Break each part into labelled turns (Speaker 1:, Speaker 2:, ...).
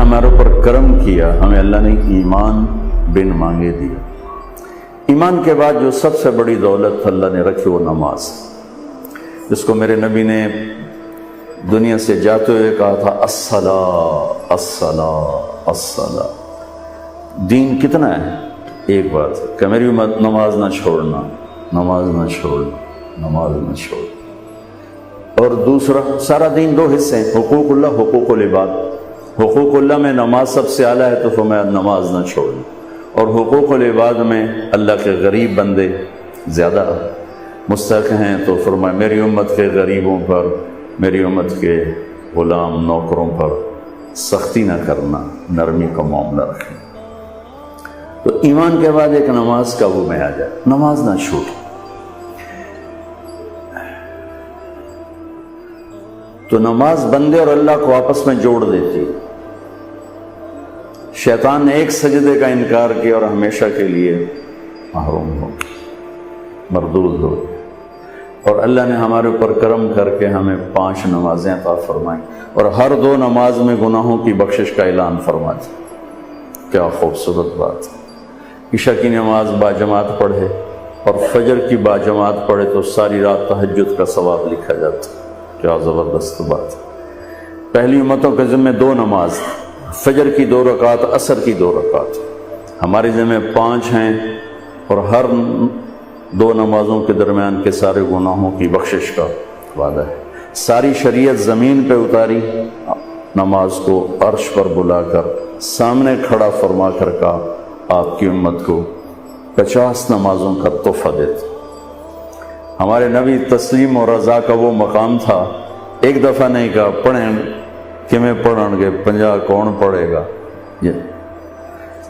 Speaker 1: ہمارے اوپر کرم کیا، ہمیں اللہ نے ایمان بن مانگے دیا۔ ایمان کے بعد جو سب سے بڑی دولت اللہ نے رکھی وہ نماز، جس کو میرے نبی نے دنیا سے جاتے ہوئے کہا تھا الصلاۃ الصلاۃ الصلاۃ۔ دین کتنا ہے؟ ایک بات کہ میری امت نماز نہ چھوڑنا، نماز نہ چھوڑنا، نماز نہ چھوڑنا۔ اور دوسرا سارا دین دو حصے ہیں، حقوق اللہ، حقوق العباد۔ حقوق اللہ میں نماز سب سے اعلیٰ ہے تو فرمایا نماز نہ چھوڑنا، اور حقوق العباد میں اللہ کے غریب بندے زیادہ مستحق ہیں تو فرمایا میری امت کے غریبوں پر، میری امت کے غلام نوکروں پر سختی نہ کرنا، نرمی کا معاملہ رکھنا۔ تو ایمان کے بعد ایک نماز قابو میں آ جائے، نماز نہ چھوٹ۔ تو نماز بندے اور اللہ کو آپس میں جوڑ دیتی۔ شیطان نے ایک سجدے کا انکار کیا اور ہمیشہ کے لیے محروم ہو، مردود ہو، اور اللہ نے ہمارے اوپر کرم کر کے ہمیں 5 نمازیں عطا فرمائیں، اور ہر 2 نماز میں گناہوں کی بخشش کا اعلان فرما دیا۔ کیا خوبصورت بات! عشاء کی نماز باجماعت پڑھے اور فجر کی باجماعت پڑھے تو ساری رات تہجد کا ثواب لکھا جاتا۔ کیا زبردست بات! پہلی امتوں کے ذمہ 2 نماز، فجر کی 2 رکعت، عصر کی 2 رکعت، ہمارے ذمہ 5 ہیں، اور ہر 2 نمازوں کے درمیان کے سارے گناہوں کی بخشش کا وعدہ ہے۔ ساری شریعت زمین پہ اتاری، نماز کو عرش پر بلا کر سامنے کھڑا فرما کر کہا آپ کی امت کو 50 نمازوں کا تحفہ دیتے۔ ہمارے نبی تسلیم اور رضا کا وہ مقام تھا، ایک دفعہ نہیں کہا پڑھیں کہ میں پڑھن گے 50 کون پڑھے گا،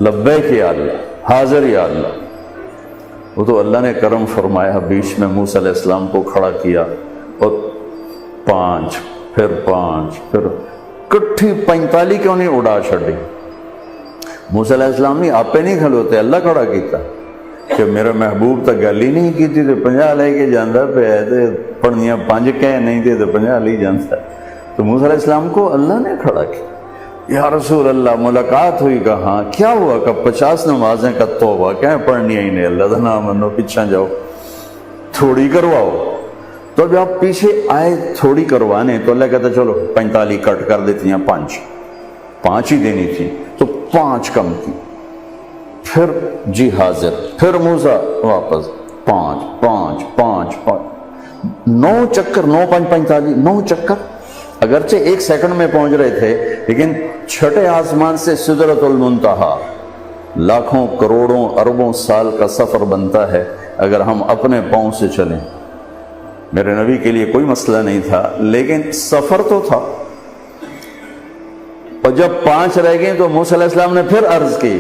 Speaker 1: لبیک یا اللہ، حاضر یا اللہ۔ وہ تو اللہ نے کرم فرمایا، بیچ میں موسیٰ علیہ السلام کو کھڑا کیا اور 5 پھر 5 پھر کٹھی 45 کیوں نہیں اڑا چھڑی۔ موسیٰ علیہ السلام نہیں آپ پہ نہیں کھلوتے، اللہ کھڑا کیتا کہ میرا محبوب تو گل ہی نہیں کی تھی تو 50 لے کے جاندہ پہ ہے تو پڑھنیاں 5 کہہ نہیں تھے تو 50 لے جاندہ۔ تو موسیٰ علیہ السلام کو اللہ نے کھڑا کیا۔ یا رسول اللہ ملاقات ہوئی، کہا کیا ہوا؟ کہ 50 نمازیں کا توبہ کہیں پڑھنی ہی نہیں، اللہ دھنا منو پیچھا جاؤ تھوڑی کرواؤ۔ تو جب آپ پیچھے آئے تھوڑی کروانے تو اللہ کہتا چلو 45 کٹ کر دیتی ہیں، 5 ہی دینی تھی تو 5 کم کی، پھر جی حاضر، پھر موسیٰ واپس 5 9 چکر، 9 5 45 9 چکر، اگرچہ 1 سیکنڈ میں پہنچ رہے تھے لیکن چھٹے آسمان سے سدرۃ المنتہا لاکھوں کروڑوں اربوں سال کا سفر بنتا ہے اگر ہم اپنے پاؤں سے چلیں۔ میرے نبی کے لیے کوئی مسئلہ نہیں تھا لیکن سفر تو تھا۔ اور جب 5 رہ گئے تو موسیٰ علیہ السلام نے پھر عرض کی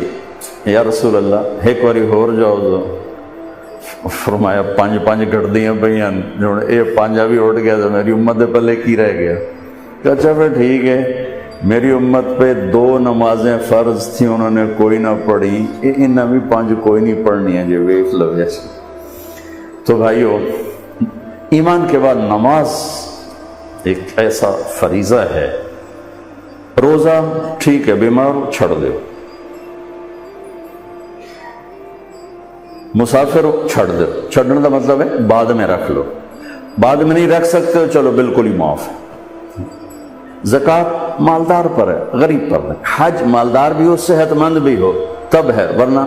Speaker 1: یا رسول اللہ ایک باری ہور جاؤ دو۔ فرمایا 5 گھٹ دیاں پہیاں، یہ 5 بھی اٹھ گیا تو میری امت دے پلے کی رہ گیا۔ اچھا پھر ٹھیک ہے، میری امت پہ 2 نمازیں فرض تھیں انہوں نے کوئی نہ پڑھی، انہیں بھی 5 کوئی نہیں پڑھنی ہے، جو ویکھ لو جیسے۔ تو بھائیو، ایمان کے بعد نماز ایک ایسا فریضہ ہے۔ روزہ ٹھیک ہے، بیمار چھڑ دو، مسافر چھڑ دو، چھڑنے کا مطلب ہے بعد میں رکھ لو، بعد میں نہیں رکھ سکتے ہو چلو بالکل ہی معاف ہے۔ زکوٰۃ مالدار پر ہے، غریب پر ہے۔ حج مالدار بھی ہو صحت مند بھی ہو تب ہے، ورنہ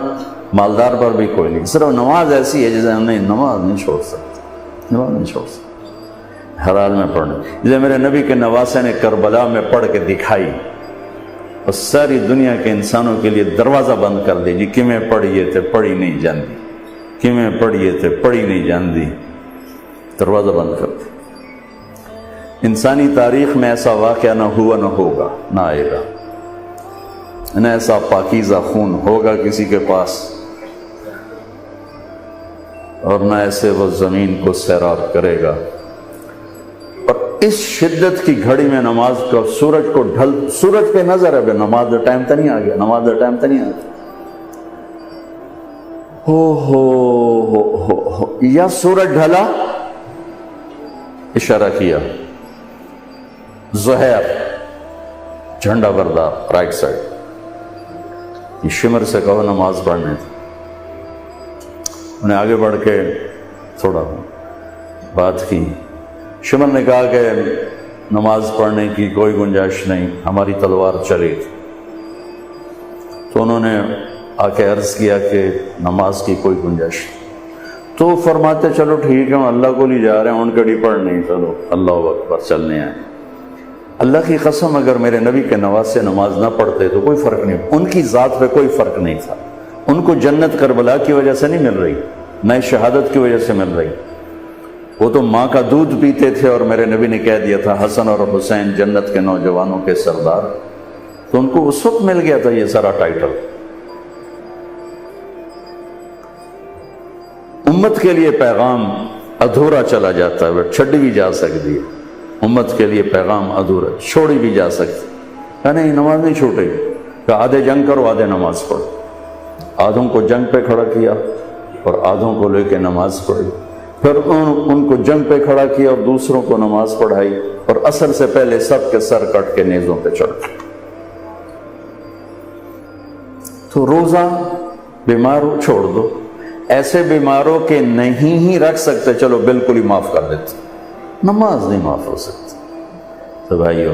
Speaker 1: مالدار پر بھی کوئی نہیں۔ صرف نماز ایسی ہے جسے ہم نے نماز نہیں چھوڑ سکتے، نماز نہیں چھوڑ سکتے، ہر حال میں پڑھنا۔ جسے میرے نبی کے نواسے نے کربلا میں پڑھ کے دکھائی اور ساری دنیا کے انسانوں کے لیے دروازہ بند کر دی، جی کیویں پڑھیے تھے پڑھی نہیں جاندی، کیویں پڑھیے تھے پڑھی نہیں جاندی، دروازہ بند کر دی۔ انسانی تاریخ میں ایسا واقعہ نہ ہوا نہ ہوگا، نہ آئے گا، نہ ایسا پاکیزہ خون ہوگا کسی کے پاس، اور نہ ایسے وہ زمین کو سیراب کرے گا۔ اور اس شدت کی گھڑی میں نماز کا سورج پہ نظر ہے، نماز کا ٹائم تو نہیں آ گیا، نماز کا ٹائم تو نہیں آ گیا، ہو یا سورج ڈھلا، اشارہ کیا زہر، جھنڈا بردار رائٹ سائڈ، یہ شمر سے کہو نماز پڑھنے تھی۔ انہیں آگے بڑھ کے تھوڑا بات کی، شمر نے کہا کہ نماز پڑھنے کی کوئی گنجائش نہیں، ہماری تلوار چلی تھی۔ تو انہوں نے آ کے عرض کیا کہ نماز کی کوئی گنجائش نہیں۔ تو فرماتے چلو ٹھیک ہے، ہم اللہ کو لے جا رہے ہیں، ان کڑی پڑھ نہیں، چلو اللہ اکبر چلنے آئے۔ اللہ کی قسم اگر میرے نبی کے نواسے نماز نہ پڑھتے تو کوئی فرق نہیں، ان کی ذات پہ کوئی فرق نہیں تھا۔ ان کو جنت کربلا کی وجہ سے نہیں مل رہی، نہ شہادت کی وجہ سے مل رہی، وہ تو ماں کا دودھ پیتے تھے، اور میرے نبی نے کہہ دیا تھا حسن اور حسین جنت کے نوجوانوں کے سردار، تو ان کو اس وقت مل گیا تھا یہ سارا ٹائٹل۔ امت کے لیے پیغام ادھورا چلا جاتا ہے، وہ چھڈی بھی جا سکتی ہے، امت کے لیے پیغام ادھورا چھوڑی بھی جا سکتی ہے۔ نہیں، نماز نہیں چھوٹے گی، کہ آدھے جنگ کرو آدھے نماز پڑھو۔ آدھوں کو جنگ پہ کھڑا کیا اور آدھوں کو لے کے نماز پڑھی، پھر ان کو جنگ پہ کھڑا کیا اور دوسروں کو نماز پڑھائی، اور عصر سے پہلے سب کے سر کٹ کے نیزوں پہ چڑھ گئے۔ تو روزہ بیمار ہو چھوڑ دو، ایسے بیماروں کے نہیں ہی رکھ سکتے چلو بالکل ہی معاف کر دیتے، نماز نہیں معاف ہو سکتی۔ تو بھائیو،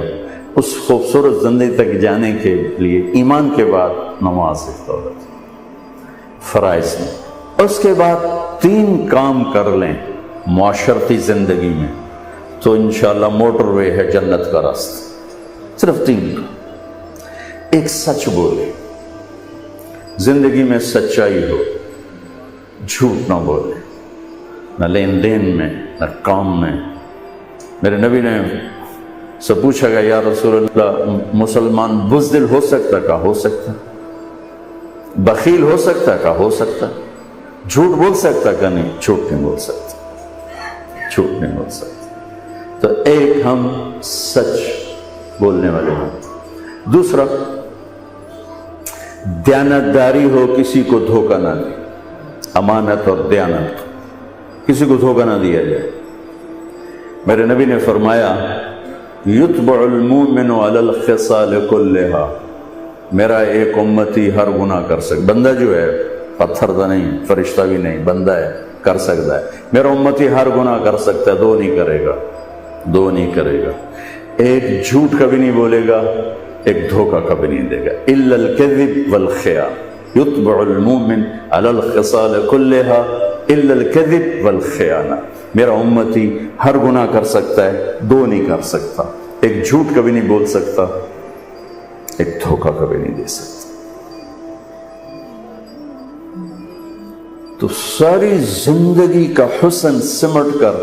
Speaker 1: اس خوبصورت زندگی تک جانے کے لیے ایمان کے بعد نماز ایک دولت، فرائض میں، اس کے بعد 3 کام کر لیں معاشرتی زندگی میں تو انشاءاللہ موٹر وے ہے جنت کا راستہ۔ صرف 3 کام۔ ایک، سچ بولے، زندگی میں سچائی ہو، جھوٹ نہ بولے، نہ لین دین میں نہ کام میں۔ میرے نبی نے سے پوچھا گیا یا رسول اللہ مسلمان بزدل ہو سکتا؟ کہا ہو سکتا۔ بخیل ہو سکتا؟ کہا ہو سکتا۔ جھوٹ بول سکتا؟ کہا نہیں، جھوٹ نہیں بول سکتا، جھوٹ نہیں بول سکتا۔ تو ایک ہم سچ بولنے والے ہیں۔ دوسرا، دیانتداری ہو، کسی کو دھوکہ نہ دے، امانت اور دیانت، کسی کو دھوکہ نہ دیا جائے۔ میرے نبی نے فرمایا یتبع المؤمن علی الخصال کلھا، میرا ایک امتی ہر گناہ کر سکتا، بندہ جو ہے پتھر تو نہیں، فرشتہ بھی نہیں، بندہ ہے، کر سکتا ہے، میرا امتی ہر گناہ کر سکتا ہے، 2 نہیں کرے گا، 2 نہیں کرے گا، ایک جھوٹ کبھی نہیں بولے گا، ایک دھوکہ کبھی نہیں دے گا۔ الا الکذب والخیانہ، یتبع المؤمن علی الخصال کلھا الا الکذب والخیانہ، میرا امتی ہر گناہ کر سکتا ہے، 2 نہیں کر سکتا، ایک جھوٹ کبھی نہیں بول سکتا، ایک دھوکہ کبھی نہیں دے سکتا۔ تو ساری زندگی کا حسن سمٹ کر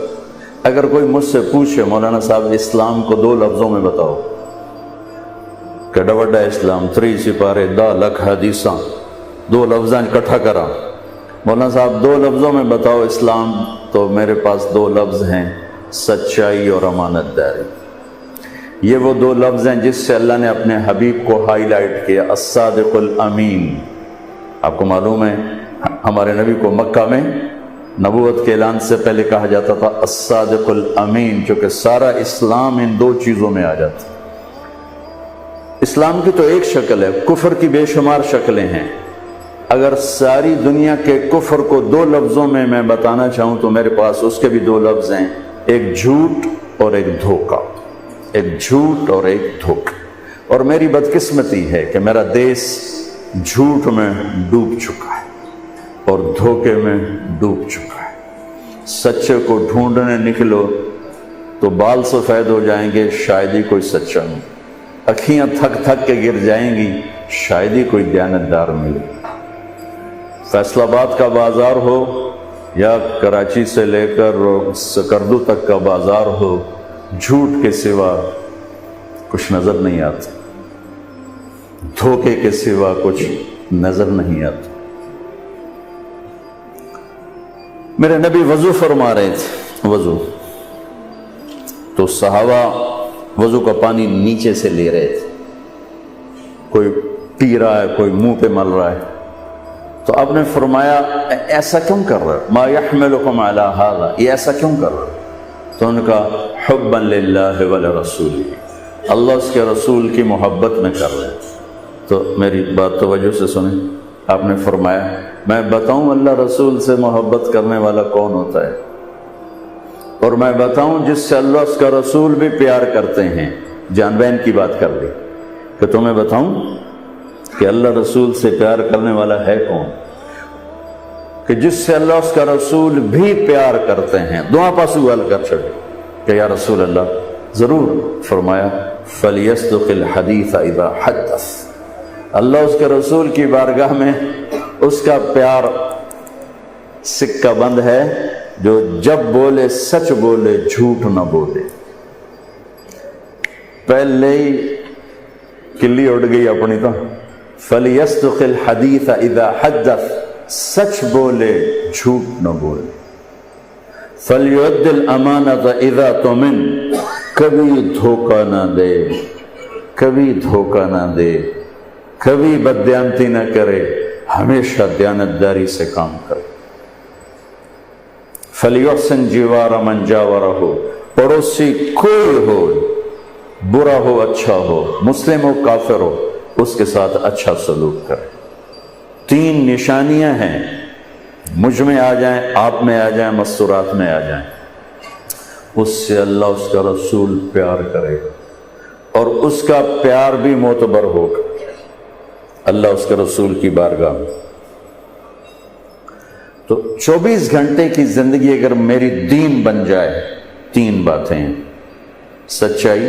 Speaker 1: اگر کوئی مجھ سے پوچھے مولانا صاحب اسلام کو 2 لفظوں میں بتاؤ، کہ وڈا اسلام 3 سپارے 10 لکھ حدیثاں 2 لفظاں اکٹھا کرا، مولانا صاحب 2 لفظوں میں بتاؤ اسلام، تو میرے پاس 2 لفظ ہیں، سچائی اور امانت داری۔ یہ وہ 2 لفظ ہیں جس سے اللہ نے اپنے حبیب کو ہائی لائٹ کیا، الصادق الامین۔ آپ کو معلوم ہے ہمارے نبی کو مکہ میں نبوت کے اعلان سے پہلے کہا جاتا تھا الصادق الامین، چونکہ سارا اسلام ان 2 چیزوں میں آ جاتا۔ اسلام کی تو ایک شکل ہے، کفر کی بے شمار شکلیں ہیں۔ اگر ساری دنیا کے کفر کو 2 لفظوں میں بتانا چاہوں تو میرے پاس اس کے بھی 2 لفظ ہیں، ایک جھوٹ اور ایک دھوکہ، ایک جھوٹ اور ایک دھوکہ۔ اور میری بدقسمتی ہے کہ میرا دیس جھوٹ میں ڈوب چکا ہے اور دھوکے میں ڈوب چکا ہے۔ سچے کو ڈھونڈنے نکلو تو بال سفید ہو جائیں گے، شاید ہی کوئی سچا نہیں، اکھیاں تھک تھک کے گر جائیں گی، شاید ہی کوئی دیانتدار ملے۔ فیصل آباد کا بازار ہو یا کراچی سے لے کر سکردو تک کا بازار ہو، جھوٹ کے سوا کچھ نظر نہیں آتا، دھوکے کے سوا کچھ نظر نہیں آتا۔ میرے نبی وضو فرما رہے تھے، وضو تو صحابہ وضو کا پانی نیچے سے لے رہے تھے، کوئی پی رہا ہے، کوئی منہ پہ مل رہا ہے، تو آپ نے فرمایا ایسا کیوں کر رہے ما یحملکم علی ھذا، یہ ایسا کیوں کر رہے؟ تو ان کا حبا للہ ولرسولہ، اللہ اس کے رسول کی محبت میں کر رہے ہیں۔ تو میری بات توجہ سے سنیں، آپ نے فرمایا میں بتاؤں اللہ رسول سے محبت کرنے والا کون ہوتا ہے، اور میں بتاؤں جس سے اللہ اس کا رسول بھی پیار کرتے ہیں۔ جان بہن کی بات کر لی کہ تمہیں بتاؤں کہ اللہ رسول سے پیار کرنے والا ہے کون، کہ جس سے اللہ اس کا رسول بھی پیار کرتے ہیں۔ دعا پاسو حل کر چھڑے کہ یا رسول اللہ ضرور۔ فرمایا فَلْيَصْدُقِ الْحَدِيثَ إِذَا حَدَّثَ، اللہ اس کے رسول کی بارگاہ میں اس کا پیار سکہ بند ہے، جو جب بولے سچ بولے، جھوٹ نہ بولے۔ پہلے ہی کلی اڑ گئی اپنی تو فَلْيَصْدُقِ الْحَدِيثَ إِذَا حَدَّثَ، سچ بولے جھوٹ نہ بولے۔ فَلْيُؤَدِّ الْأَمَانَةَ إِذَا تُؤْمِنَ، کبھی دھوکہ نہ دے، کبھی دھوکہ نہ دے، کبھی بددیانتی نہ کرے، ہمیشہ دیانتداری سے کام کرے۔ فَلْيُحْسِنْ جِوَارَ مَنْ جَاوَرَهُ، پڑوسی کوئی ہو، برا ہو اچھا ہو، مسلم ہو کافر ہو، اس کے ساتھ اچھا سلوک کرے۔ 3 نشانیاں ہیں، مجھ میں آ جائیں، آپ میں آ جائیں، مستورات میں آ جائیں، اس سے اللہ اس کا رسول پیار کرے گا، اور اس کا پیار بھی معتبر ہوگا اللہ اس کے رسول کی بارگاہ میں۔ تو 24 گھنٹے کی زندگی اگر میری دین بن جائے، 3 باتیں ہیں: سچائی،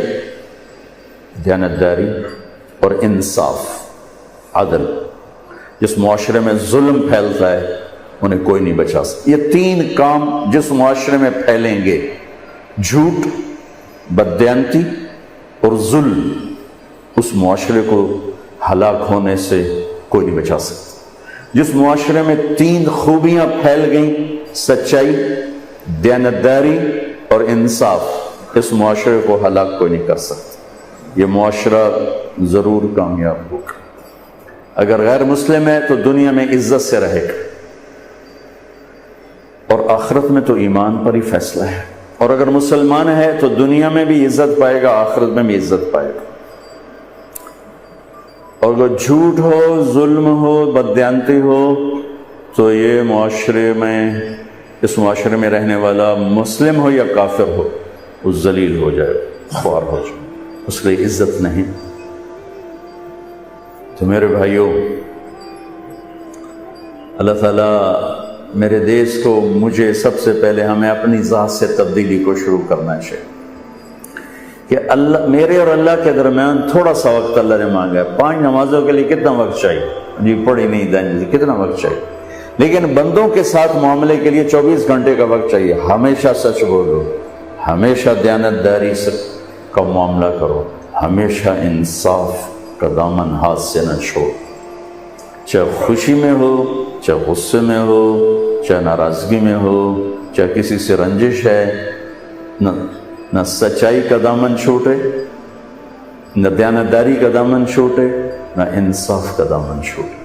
Speaker 1: دیانتداری اور انصاف، عدل۔ جس معاشرے میں ظلم پھیلتا ہے انہیں کوئی نہیں بچا سکتا۔ یہ 3 کام جس معاشرے میں پھیلیں گے، جھوٹ، بددیانتی اور ظلم، اس معاشرے کو ہلاک ہونے سے کوئی نہیں بچا سکتا۔ جس معاشرے میں 3 خوبیاں پھیل گئیں، سچائی، دیانتداری اور انصاف، اس معاشرے کو ہلاک کوئی نہیں کر سکتا۔ یہ معاشرہ ضرور کامیاب ہوگا۔ اگر غیر مسلم ہے تو دنیا میں عزت سے رہے گا، اور آخرت میں تو ایمان پر ہی فیصلہ ہے، اور اگر مسلمان ہے تو دنیا میں بھی عزت پائے گا، آخرت میں بھی عزت پائے گا۔ اور اگر جھوٹ ہو، ظلم ہو، بددیانتی ہو، تو یہ معاشرے میں، اس معاشرے میں رہنے والا مسلم ہو یا کافر ہو، وہ ذلیل ہو جائے، خوار ہو جائے، اس کے لیے عزت نہیں۔ تو میرے بھائیوں، اللہ تعالیٰ میرے دیش کو، مجھے سب سے پہلے ہمیں اپنی ذات سے تبدیلی کو شروع کرنا چاہیے کہ اللہ، میرے اور اللہ کے درمیان تھوڑا سا وقت اللہ نے مانگا ہے۔ 5 نمازوں کے لیے کتنا وقت چاہیے؟ جی پڑھی نہیں دیں جی، کتنا وقت چاہیے؟ لیکن بندوں کے ساتھ معاملے کے لیے 24 گھنٹے کا وقت چاہیے۔ ہمیشہ سچ بولو، ہمیشہ دیانتداری سے کا معاملہ کرو، ہمیشہ انصاف کا دامن ہاتھ سے نہ چھوڑ، چاہے خوشی میں ہو، چاہے غصے میں ہو، چاہے ناراضگی میں ہو، چاہے کسی سے رنجش ہے، نہ سچائی کا دامن چھوٹے، نہ دیانتداری کا دامن چھوٹے، نہ انصاف کا دامن چھوٹے۔